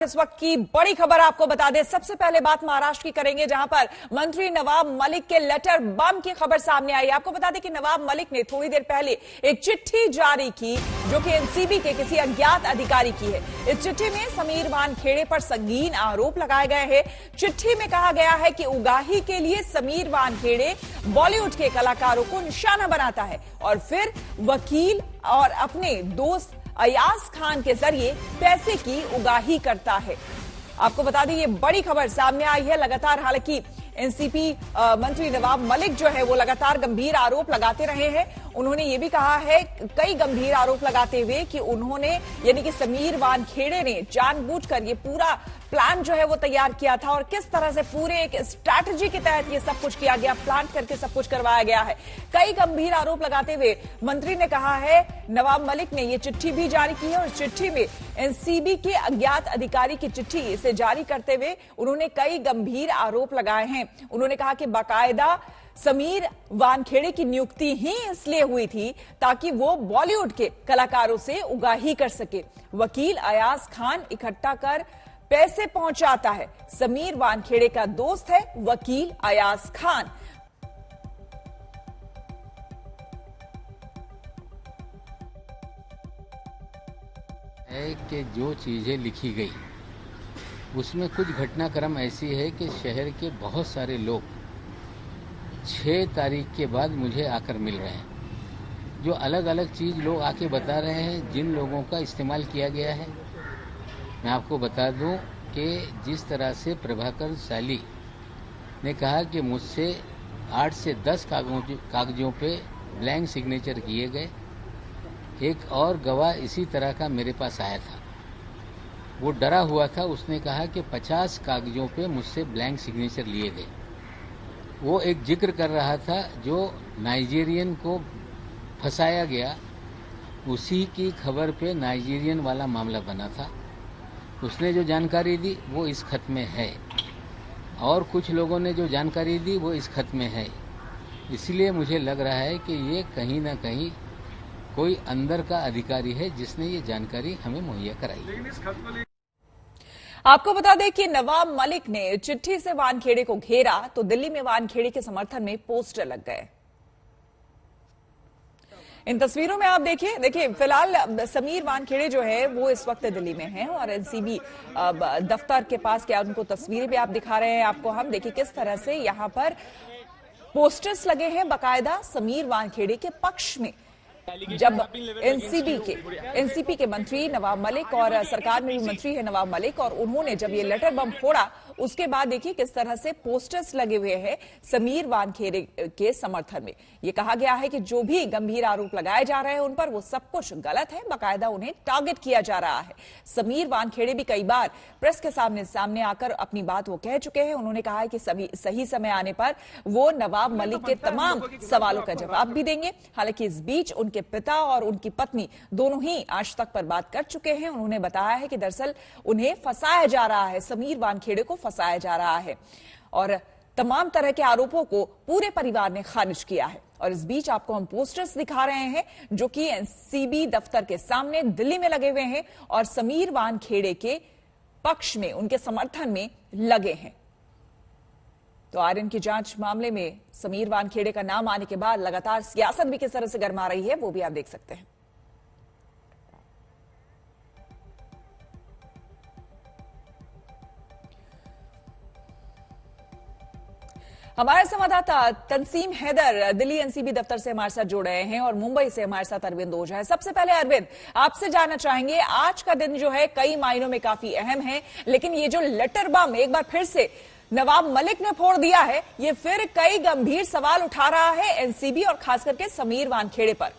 इस वक्त की बड़ी खबर आपको बता दें। सबसे पहले बात महाराष्ट्र की करेंगे, जहां पर मंत्री नवाब मलिक के लेटर बम की खबर सामने आई। आपको बता दें कि नवाब मलिक ने थोड़ी देर पहले एक चिट्ठी जारी की जो कि एनसीबी के किसी अज्ञात अधिकारी की है। इस चिट्ठी में समीर वानखेड़े पर संगीन आरोप लगाए गए हैं। चिट्ठी में कहा गया है कि उगाही के लिए समीर वानखेड़े बॉलीवुड के कलाकारों को निशाना बनाता है और फिर वकील और अपने दोस्त अयाज खान के जरिए पैसे की उगाही करता है। आपको बता दें ये बड़ी खबर सामने आई है। लगातार हालांकि एनसीपी मंत्री नवाब मलिक जो है वो लगातार गंभीर आरोप लगाते रहे हैं। उन्होंने ये भी कहा है कई गंभीर आरोप लगाते हुए कि उन्होंने यानी कि समीर वानखेड़े ने जानबूझकर ये पूरा प्लान जो है वो तैयार किया था और किस तरह से पूरे एक स्ट्रैटेजी के तहत ये सब कुछ किया गया, प्लान करके सब कुछ करवाया गया है। कई गंभीर आरोप लगाते हुए मंत्री ने कहा है, नवाब मलिक ने ये चिट्ठी भी जारी की है और चिट्ठी में एनसीबी के अज्ञात अधिकारी की चिट्ठी इसे जारी करते हुए उन्होंने कई गंभीर आरोप लगाए हैं। उन्होंने कहा कि बाकायदा समीर वानखेड़े की नियुक्ति ही इसलिए हुई थी ताकि वो बॉलीवुड के कलाकारों से उगाही कर सके। वकील अयाज खान इकट्ठा कर पैसे पहुंचाता है। समीर वानखेड़े का दोस्त है वकील अयाज खान। है कि जो चीजें लिखी गई उसमें कुछ घटनाक्रम ऐसी है कि शहर के बहुत सारे लोग 6 तारीख के बाद मुझे आकर मिल रहे हैं। जो अलग अलग चीज लोग आके बता रहे हैं, जिन लोगों का इस्तेमाल किया गया है। मैं आपको बता दूं कि जिस तरह से प्रभाकर साली ने कहा कि मुझसे 8 से 10 कागजों पे ब्लैंक सिग्नेचर किए गए। एक और गवाह इसी तरह का मेरे पास आया था, वो डरा हुआ था। उसने कहा कि 50 कागजों पे मुझसे ब्लैंक सिग्नेचर लिए गए। वो एक जिक्र कर रहा था जो नाइजीरियन को फंसाया गया, उसी की खबर पे नाइजीरियन वाला मामला बना था। उसने जो जानकारी दी वो इस खत में है और कुछ लोगों ने जो जानकारी दी वो इस खत में है। इसलिए मुझे लग रहा है कि ये कहीं ना कहीं कोई अंदर का अधिकारी है जिसने ये जानकारी हमें मुहैया कराई। आपको बता दें कि नवाब मलिक ने चिट्ठी से वानखेड़े को घेरा तो दिल्ली में वानखेड़े के समर्थन में पोस्टर लग गए। इन तस्वीरों में आप देखिए फिलहाल समीर वानखेड़े जो है वो इस वक्त दिल्ली में हैं और एनसीबी दफ्तर के पास क्या उनको तस्वीरें भी आप दिखा रहे हैं आपको हम। देखिए किस तरह से यहां पर पोस्टर्स लगे हैं बाकायदा समीर वानखेड़े के पक्ष में। जब एनसीपी के मंत्री नवाब मलिक और सरकार में भी मंत्री है नवाब मलिक और उन्होंने जब ये लेटर बम फोड़ा उसके बाद देखिए किस तरह से पोस्टर्स लगे हुए हैं समीर वानखेड़े के समर्थन में। ये कहा गया है कि जो भी गंभीर आरोप लगाए जा रहे हैं उन पर वो सब कुछ गलत है, बाकायदा उन्हें टारगेट किया जा रहा है। समीर वानखेड़े भी कई बार प्रेस के सामने आकर अपनी बात वो कह चुके हैं। उन्होंने कहा है कि सही समय आने पर वो नवाब मलिक के तमाम सवालों का जवाब भी देंगे। हालांकि इस बीच उनके पिता और उनकी पत्नी दोनों ही आज तक पर बात कर चुके हैं। उन्होंने बताया है कि दरअसल उन्हें फंसाया जा रहा है, समीर वानखेड़े को फंसाया जा रहा है और तमाम तरह के आरोपों को पूरे परिवार ने खारिज किया है। और इस बीच आपको हम पोस्टर्स दिखा रहे हैं जो कि एनसीबी दफ्तर के सामने दिल्ली में लगे हुए हैं और समीर वानखेड़े के पक्ष में उनके समर्थन में लगे हैं। तो आर्यन की जांच मामले में समीर वानखेड़े का नाम आने के बाद लगातार सियासत भी किस तरह से गर्मा रही है वो भी आप देख सकते हैं। हमारे संवाददाता तंसीम हैदर दिल्ली एनसीबी दफ्तर से हमारे साथ जुड़ रहे हैं और मुंबई से हमारे साथ अरविंद ओझा है। सबसे पहले अरविंद, आपसे जानना चाहेंगे आज का दिन जो है कई मायनों में काफी अहम है, लेकिन ये जो लेटर बम एक बार फिर से नवाब मलिक ने फोड़ दिया है, ये फिर कई गंभीर सवाल उठा रहा है एनसीबी और खास करके समीर वानखेड़े पर।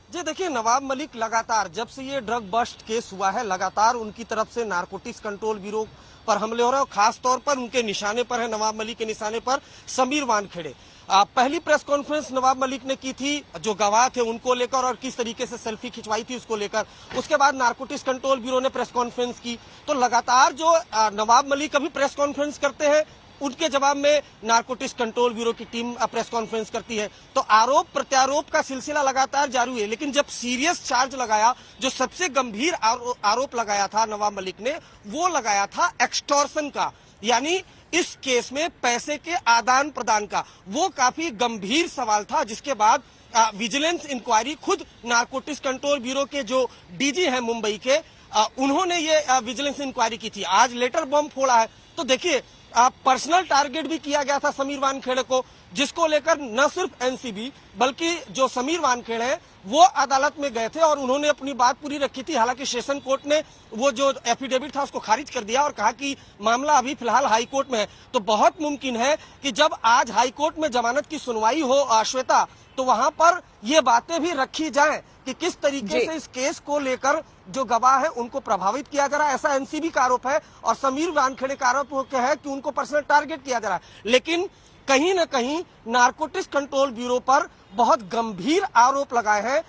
जी देखिए, नवाब मलिक लगातार जब से ये ड्रग बस्ट केस हुआ है लगातार उनकी तरफ से नारकोटिक्स कंट्रोल ब्यूरो पर हमले हो रहे हैं और खास तौर पर उनके निशाने पर है, नवाब मलिक के निशाने पर समीर वानखेड़े। पहली प्रेस कॉन्फ्रेंस नवाब मलिक ने की थी जो गवाह थे उनको लेकर और किस तरीके से सेल्फी खिंचवाई थी उसको लेकर। उसके बाद नारकोटिक्स कंट्रोल ब्यूरो ने प्रेस कॉन्फ्रेंस की। तो लगातार जो नवाब मलिक अभी प्रेस कॉन्फ्रेंस करते हैं उनके जवाब में नारकोटिक्स कंट्रोल ब्यूरो की टीम प्रेस कॉन्फ्रेंस करती है। तो आरोप प्रत्यारोप का सिलसिला लगातार जारी है, लेकिन जब सीरियस चार्ज लगाया, जो सबसे गंभीर आरोप लगाया था नवाब मलिक ने, वो लगाया था एक्सटॉर्शन का, यानी इस केस में पैसे के आदान प्रदान का। वो काफी गंभीर सवाल था, जिसके बाद विजिलेंस इंक्वायरी, खुद नारकोटिक्स कंट्रोल ब्यूरो के जो डीजी हैं मुंबई के, उन्होंने ये विजिलेंस इंक्वायरी की थी। आज लेटर बॉम्ब फोड़ा है। तो देखिए, पर्सनल टारगेट भी किया गया था समीर वानखेड़े को, जिसको लेकर न सिर्फ एनसीबी बल्कि जो समीर वानखेड़े हैं वो अदालत में गए थे और उन्होंने अपनी बात पूरी रखी थी। हालांकि सेशन कोर्ट ने वो जो एफिडेविट था उसको खारिज कर दिया और कहा कि मामला अभी फिलहाल हाई कोर्ट में है। तो बहुत मुमकिन है कि जब आज हाई कोर्ट में जमानत की सुनवाई हो श्वेता, तो वहां पर ये बातें भी रखी जाएं कि किस तरीके से इस केस को लेकर जो गवाह है उनको प्रभावित किया जा रहा है। ऐसा एनसीबी का आरोप है और समीर वानखेड़े का आरोप है कि उनको पर्सनल टारगेट किया जा रहा है। लेकिन कहीं न कहीं नारकोटिक्स कंट्रोल ब्यूरो पर बहुत गंभीर आरोप लगाए हैं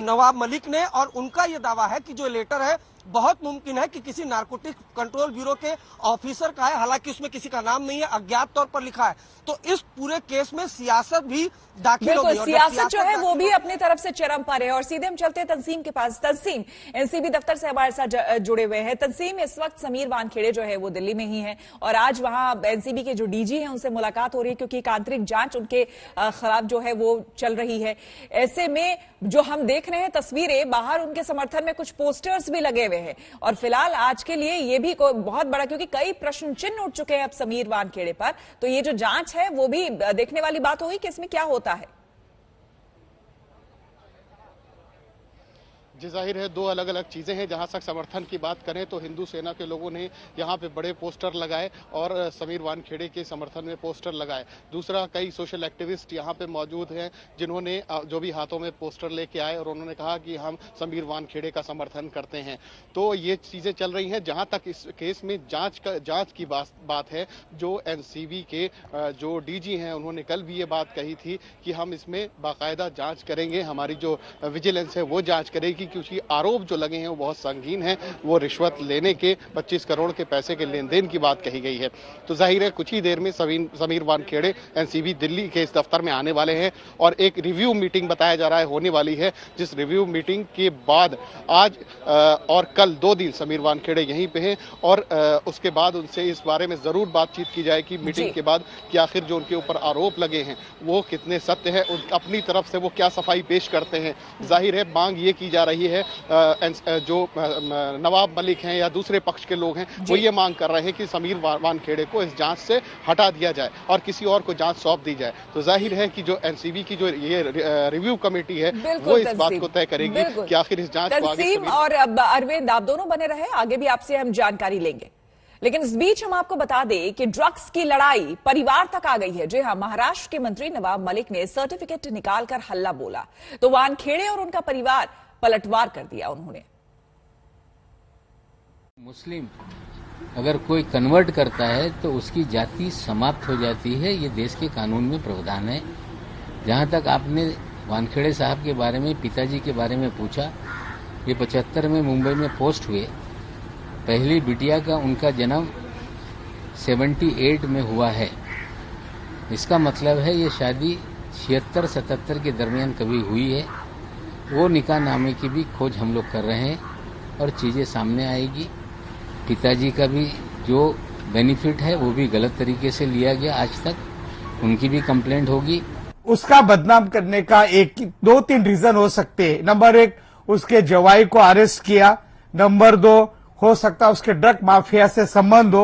नवाब मलिक ने, और उनका ये दावा है कि जो लेटर है बहुत मुमकिन है कि किसी नारकोटिक्स कंट्रोल ब्यूरो के ऑफिसर का है। हालांकि उसमें किसी का नाम नहीं है, अज्ञात तौर पर लिखा है। तो इस पूरे केस में सियासत भी दाखिल हो गई। सियासत जो है वो भी अपनी तरफ से चरम पर है। और सीधे हम चलते हैं तंसीम के पास। तंसीम एनसीबी दफ्तर से हमारे साथ जुड़े हुए हैं। तंसीम, इस वक्त समीर वानखेड़े जो है वो दिल्ली में ही है और आज वहां एनसीबी के जो डीजी हैं उनसे मुलाकात हो रही है, क्योंकि एक आंतरिक जांच उनके खिलाफ जो है वो चल रही है। ऐसे में जो हम देख रहे हैं तस्वीरें, बाहर उनके समर्थन में कुछ पोस्टर्स भी लगे हुए हैं और फिलहाल आज के लिए ये भी बहुत बड़ा, क्योंकि कई प्रश्न चिन्ह उठ चुके हैं अब समीर वानखेड़े पर। तो ये जो जांच है वो भी देखने वाली बात होगी कि इसमें क्या होता है। जी, जाहिर है दो अलग अलग चीज़ें हैं। जहां तक समर्थन की बात करें तो हिंदू सेना के लोगों ने यहां पे बड़े पोस्टर लगाए और समीर वानखेड़े के समर्थन में पोस्टर लगाए। दूसरा, कई सोशल एक्टिविस्ट यहां पे मौजूद हैं जिन्होंने जो भी हाथों में पोस्टर लेके आए और उन्होंने कहा कि हम समीर वानखेड़े का समर्थन करते हैं। तो ये चीज़ें चल रही हैं। जहां तक इस केस में जांच की बात है, जो एनसीबी के जो डीजी हैं उन्होंने कल भी ये बात कही थी कि हम इसमें बाकायदा जाँच करेंगे, हमारी जो विजिलेंस है वो जाँच करेगी, क्योंकि आरोप जो लगे हैं वो बहुत संगीन हैं। वो रिश्वत लेने के 25 करोड़ के पैसे के लेन देन की बात कही गई है। तो जाहिर है कुछ ही देर में समीर वानखेड़े एनसीबी दिल्ली के इस दफ्तर में आने वाले हैं और एक रिव्यू मीटिंग बताया जा रहा है होने वाली है, जिस रिव्यू मीटिंग के बाद आज और कल 2 दिन समीर वानखेड़े यहीं पे हैं और उसके बाद उनसे इस बारे में जरूर बातचीत की जाएगी मीटिंग के बाद कि आखिर जो उनके ऊपर आरोप लगे हैं वो कितने सत्य है, अपनी तरफ से वो क्या सफाई पेश करते हैं। जाहिर है मांग ये की जा रही है, जो नवाब मलिक हैं या दूसरे पक्ष के लोग हैं वो ये मांग कर रहे हैं कि समीर वानखेड़े को इस जांच से हटा दिया जाए और किसी और को जांच सौंप दी जाए। तो जाहिर है कि जो एनसीबी की जो ये रिव्यू कमेटी है वो इस बात को तय करेगी कि आखिर इस जांच को आगे। और अरविंद, आप दोनों बने रहे, आगे भी आपसे हम जानकारी लेंगे। लेकिन इस बीच हम आपको बता दें कि ड्रग्स की लड़ाई परिवार तक आ गई है। जी हां, महाराष्ट्र के मंत्री नवाब मलिक ने सर्टिफिकेट निकालकर हल्ला बोला तो वानखेड़े और उनका परिवार पलटवार कर दिया उन्होंने। मुस्लिम अगर कोई कन्वर्ट करता है तो उसकी जाति समाप्त हो जाती है, ये देश के कानून में प्रावधान है। जहां तक आपने वानखेड़े साहब के बारे में, पिताजी के बारे में पूछा, ये 75 में मुंबई में पोस्ट हुए। पहली बिटिया का उनका जन्म 78 में हुआ है। इसका मतलब है ये शादी 76-77 के दरमियान कभी हुई है। वो निकाह नामे की भी खोज हम लोग कर रहे हैं और चीज़ें सामने आएगी। पिताजी का भी जो बेनिफिट है वो भी गलत तरीके से लिया गया आज तक, उनकी भी कंप्लेंट होगी। उसका बदनाम करने का 2-3 रीजन हो सकते हैं। नंबर 1, उसके जवाई को अरेस्ट किया। नंबर 2, हो सकता उसके ड्रग माफिया से संबंध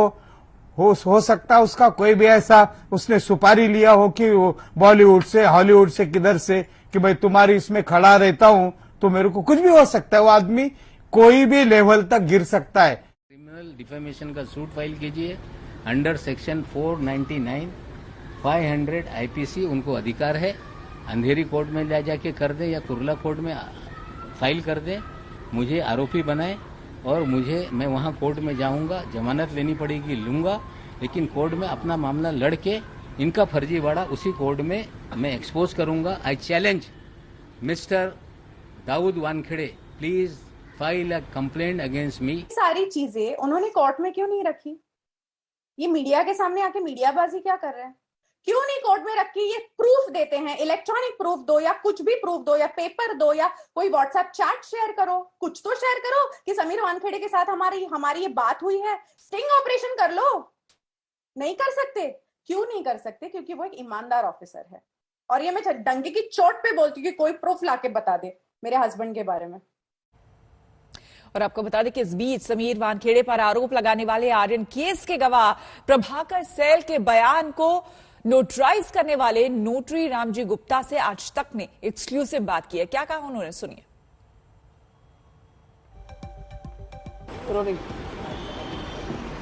हो सकता उसका कोई भी ऐसा उसने सुपारी लिया हो कि वो बॉलीवुड से, हॉलीवुड से, किधर से, कि भाई तुम्हारी इसमें खड़ा रहता हूं तो मेरे को कुछ भी हो सकता है। वो आदमी कोई भी लेवल तक गिर सकता है। क्रिमिनल डिफेमेशन का सूट फाइल कीजिए अंडर सेक्शन 499 500 आईपीसी। उनको अधिकार है, अंधेरी कोर्ट में ले जाके कर दे या कुर्ला कोर्ट में फाइल कर दे, मुझे आरोपी बनाए और मैं वहां कोर्ट में जाऊंगा, जमानत लेनी पड़ेगी लूंगा, लेकिन कोर्ट में अपना मामला लड़के इनका फर्जीवाड़ा उसी कोर्ट में मैं एक्सपोज करूंगा। I challenge mister Dawood Wankhede, please file a complaint against me. सारी चीजें उन्होंने कोर्ट में क्यों नहीं रखी? ये मीडिया के सामने आके मीडियाबाजी क्या कर रहे हैं? क्यों नहीं कोर्ट में रख के ये प्रूफ देते हैं? इलेक्ट्रॉनिक प्रूफ दो या कुछ भी प्रूफ दो या पेपर दो या कोई व्हाट्सएप चैट शेयर करो, कुछ तो शेयर करो कि समीर वानखेड़े के साथ हमारी ये बात हुई है। स्टिंग ऑपरेशन कर लो। नहीं कर सकते। क्यों नहीं कर सकते? क्योंकि वो एक ईमानदार ऑफिसर है। और ये मैं डंके की चोट पे बोलती हूँ कि कोई प्रूफ लाके बता दे मेरे हस्बैंड के बारे में। और आपको बता दें कि इस बीच समीर वानखेड़े पर आरोप लगाने वाले आर्यन केस के गवाह प्रभाकर सैल के बयान को नोटराइज करने वाले नोटरी रामजी गुप्ता से आज तक ने एक्सक्लूसिव बात की है। क्या कहा उन्होंने, सुनिए।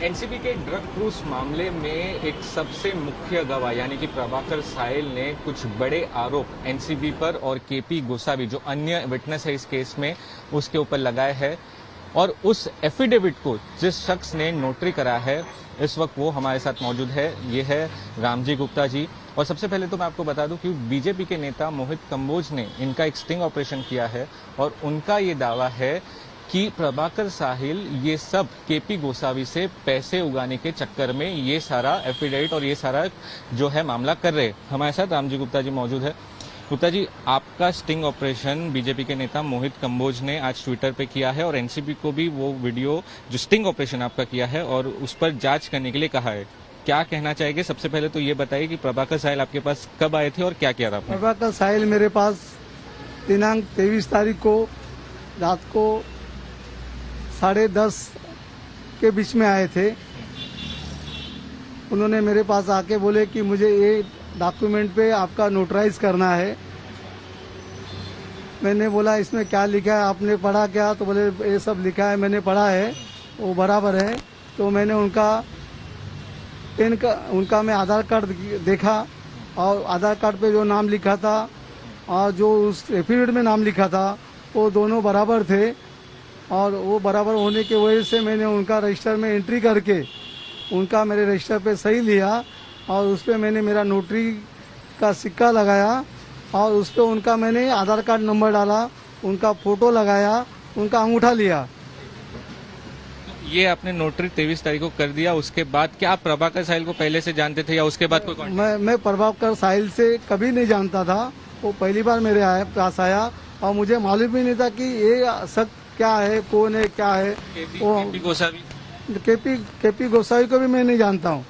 एनसीबी के ड्रग क्रूज मामले में एक सबसे मुख्य गवाह यानी कि प्रभाकर साहिल ने कुछ बड़े आरोप एनसीबी पर और केपी गोसावी जो अन्य विटनेस है इस केस में उसके ऊपर लगाए हैं। और उस एफिडेविट को जिस शख्स ने नोटरी करा है इस वक्त वो हमारे साथ मौजूद है, ये है रामजी गुप्ता जी। और सबसे पहले तो मैं आपको बता दूं कि बीजेपी के नेता मोहित कंबोज ने इनका एक स्टिंग ऑपरेशन किया है और उनका ये दावा है कि प्रभाकर साहिल ये सब केपी गोसावी से पैसे उगाने के चक्कर में ये सारा एफिडेविट और ये सारा जो है मामला कर रहे। हमारे साथ रामजी गुप्ता जी मौजूद है। गुप्ता जी, आपका स्टिंग ऑपरेशन बीजेपी के नेता मोहित कंबोज ने आज ट्विटर पे किया है और एनसीबी को भी वो वीडियो जो स्टिंग ऑपरेशन आपका किया है और उस पर जांच करने के लिए कहा है। क्या कहना चाहेंगे? सबसे पहले तो ये बताइए कि प्रभाकर साहिल आपके पास कब आए थे और क्या किया था आपने? प्रभाकर साहिल मेरे पास दिनांक 23 तारीख को रात को 10:30 के बीच में आए थे। उन्होंने मेरे पास आके बोले कि मुझे ये डॉक्यूमेंट पे आपका नोटराइज करना है। मैंने बोला इसमें क्या लिखा है, आपने पढ़ा क्या? तो बोले ये सब लिखा है, मैंने पढ़ा है, वो बराबर है। तो मैंने उनका मैं आधार कार्ड देखा और आधार कार्ड पे जो नाम लिखा था और जो उस एफिडेविट में नाम लिखा था वो दोनों बराबर थे। और वो बराबर होने की वजह से मैंने उनका रजिस्टर में एंट्री करके उनका मेरे रजिस्टर पे सही लिया और उस पर मैंने मेरा नोटरी का सिक्का लगाया और उस पर उनका मैंने आधार कार्ड नंबर डाला, उनका फोटो लगाया, उनका अंगूठा लिया। ये आपने नोटरी 23 तारीख को कर दिया। उसके बाद क्या आप प्रभाकर साहिल को पहले से जानते थे या उसके बाद कोई कांटेक्ट? मैं प्रभाकर साहिल से कभी नहीं जानता था। वो पहली बार मेरे पास आया और मुझे मालूम भी नहीं था कि ये सब क्या है, कौन है, क्या है। केपी गोसावी? केपी गोसावी को भी मैं नहीं जानता हूँ।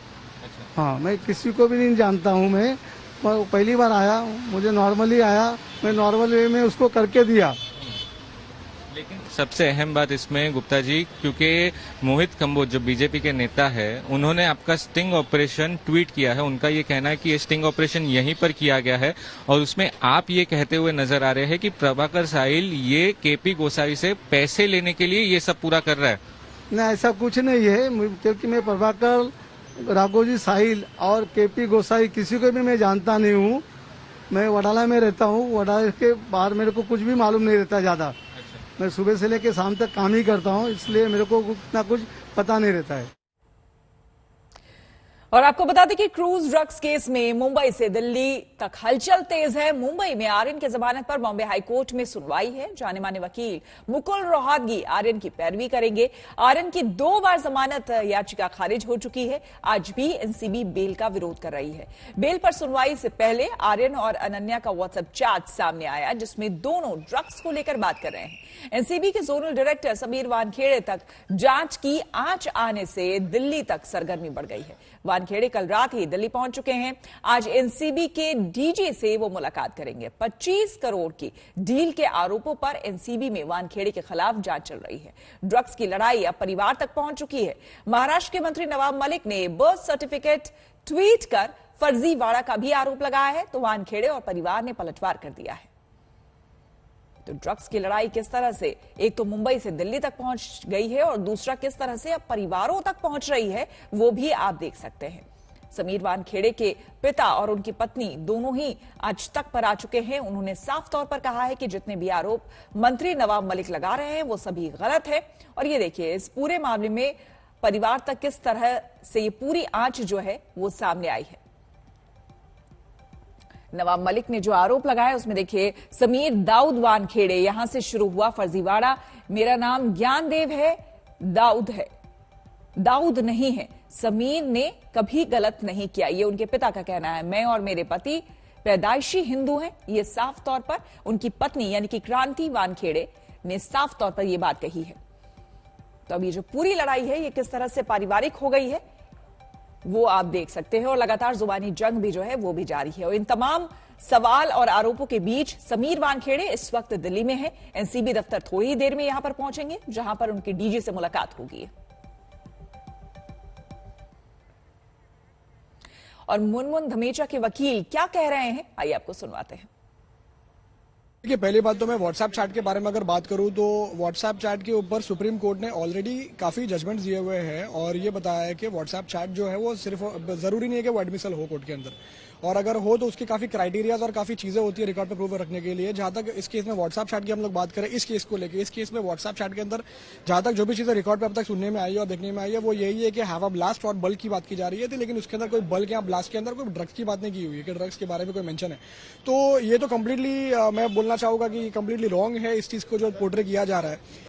अच्छा। हाँ, मैं किसी को भी नहीं जानता हूँ। मैं पहली बार आया, मुझे नॉर्मली आया, मैं नॉर्मल वे में उसको करके दिया। लेकिन सबसे अहम बात इसमें गुप्ता जी, क्योंकि मोहित कंबोज जो बीजेपी के नेता है उन्होंने आपका स्टिंग ऑपरेशन ट्वीट किया है। उनका ये कहना है कि ये स्टिंग ऑपरेशन यहीं पर किया गया है और उसमें आप ये कहते हुए नजर आ रहे हैं कि प्रभाकर साहिल ये केपी गोसावी से पैसे लेने के लिए ये सब पूरा कर रहा है। नहीं, ऐसा कुछ नहीं है, क्योंकि मैं प्रभाकर राघोजी साहिल और केपी गोसावी किसी को भी मैं जानता नहीं हूँ। मैं वडाला में रहता हूँ, वडाला के बाहर मेरे को कुछ भी मालूम नहीं रहता ज्यादा। मैं सुबह से लेकर शाम तक काम ही करता हूँ, इसलिए मेरे को इतना कुछ पता नहीं रहता है। और आपको बता दें कि क्रूज ड्रग्स केस में मुंबई से दिल्ली तक हलचल तेज है। मुंबई में आर्यन की जमानत पर बॉम्बे हाईकोर्ट में सुनवाई है। जाने माने वकील मुकुल रोहतगी आर्यन की पैरवी करेंगे। आर्यन की 2 बार जमानत याचिका खारिज हो चुकी है। आज भी एनसीबी बेल का विरोध कर रही है। बेल पर सुनवाई से पहले आर्यन और अनन्या का व्हाट्सएप चैट सामने आया जिसमें दोनों ड्रग्स को लेकर बात कर रहे हैं। एनसीबी के जोनल डायरेक्टर समीर वानखेड़े तक जांच की आंच आने से दिल्ली तक सरगर्मी बढ़ गई है। वानखेड़े कल रात ही दिल्ली पहुंच चुके हैं। आज एनसीबी के डीजी से वो मुलाकात करेंगे। 25 करोड़ की डील के आरोपों पर एनसीबी में वानखेड़े के खिलाफ जांच चल रही है। ड्रग्स की लड़ाई अब परिवार तक पहुंच चुकी है। महाराष्ट्र के मंत्री नवाब मलिक ने बर्थ सर्टिफिकेट ट्वीट कर फर्जीवाड़ा का भी आरोप लगाया है, तो वानखेड़े और परिवार ने पलटवार कर दिया है। तो ड्रग्स की लड़ाई किस तरह से एक तो मुंबई से दिल्ली तक पहुंच गई है और दूसरा किस तरह से अब परिवारों तक पहुंच रही है वो भी आप देख सकते हैं। समीर वानखेड़े के पिता और उनकी पत्नी दोनों ही आज तक पर आ चुके हैं। उन्होंने साफ तौर पर कहा है कि जितने भी आरोप मंत्री नवाब मलिक लगा रहे हैं वो सभी गलत है। और ये देखिए इस पूरे मामले में परिवार तक किस तरह से ये पूरी आंच जो है वो सामने आई है। नवाब मलिक ने जो आरोप लगाया उसमें देखिए समीर दाऊद वानखेड़े, यहां से शुरू हुआ फर्जीवाड़ा। मेरा नाम ज्ञानदेव है, दाऊद नहीं है। समीर ने कभी गलत नहीं किया, ये उनके पिता का कहना है। मैं और मेरे पति पैदाइशी हिंदू हैं, ये साफ तौर पर उनकी पत्नी यानी कि क्रांति वानखेड़े ने साफ तौर पर यह बात कही है। तो अब ये जो पूरी लड़ाई है ये किस तरह से पारिवारिक हो गई है वो आप देख सकते हैं, और लगातार जुबानी जंग भी जो है वो भी जारी है। और इन तमाम सवाल और आरोपों के बीच समीर वानखेड़े इस वक्त दिल्ली में है। एनसीबी दफ्तर थोड़ी ही देर में यहां पर पहुंचेंगे, जहां पर उनकी डीजी से मुलाकात होगी। और मुनमुन धमेचा के वकील क्या कह रहे हैं, आइए आपको सुनवाते हैं। देखिए, पहली बात तो मैं व्हाट्सएप चैट के बारे में अगर बात करूं तो व्हाट्सएप चैट के ऊपर सुप्रीम कोर्ट ने ऑलरेडी काफी जजमेंट्स दिए हुए हैं और ये बताया है कि व्हाट्सएप चैट जो है वो सिर्फ जरूरी नहीं है कि वो एडमिसल हो कोर्ट के अंदर, और अगर हो तो उसकी काफी क्राइटेरियाज और काफी चीजें होती है रिकॉर्ड पे प्रूव रखने के लिए। जहां तक इस केस में व्हाट्सएप चैट की हम लोग बात करें, इस केस को लेकर, इस केस में व्हाट्सएप चैट के अंदर जहां तक जो भी चीजें रिकॉर्ड पे अब तक सुनने में आई है और देखने में आई है वो यही है कि हैव अ ब्लास्ट और बल्क की बात की जा रही है, लेकिन उसके अंदर कोई बल्क या ब्लास्ट के अंदर कोई ड्रग्स की बात नहीं की हुई है कि ड्रग्स के बारे में कोई मेंशन है। तो ये तो कम्प्लीटली मैं बोलना चाहूंगा कि कम्प्लीटली रॉन्ग है इस चीज को जो पोर्ट्रे किया जा रहा है।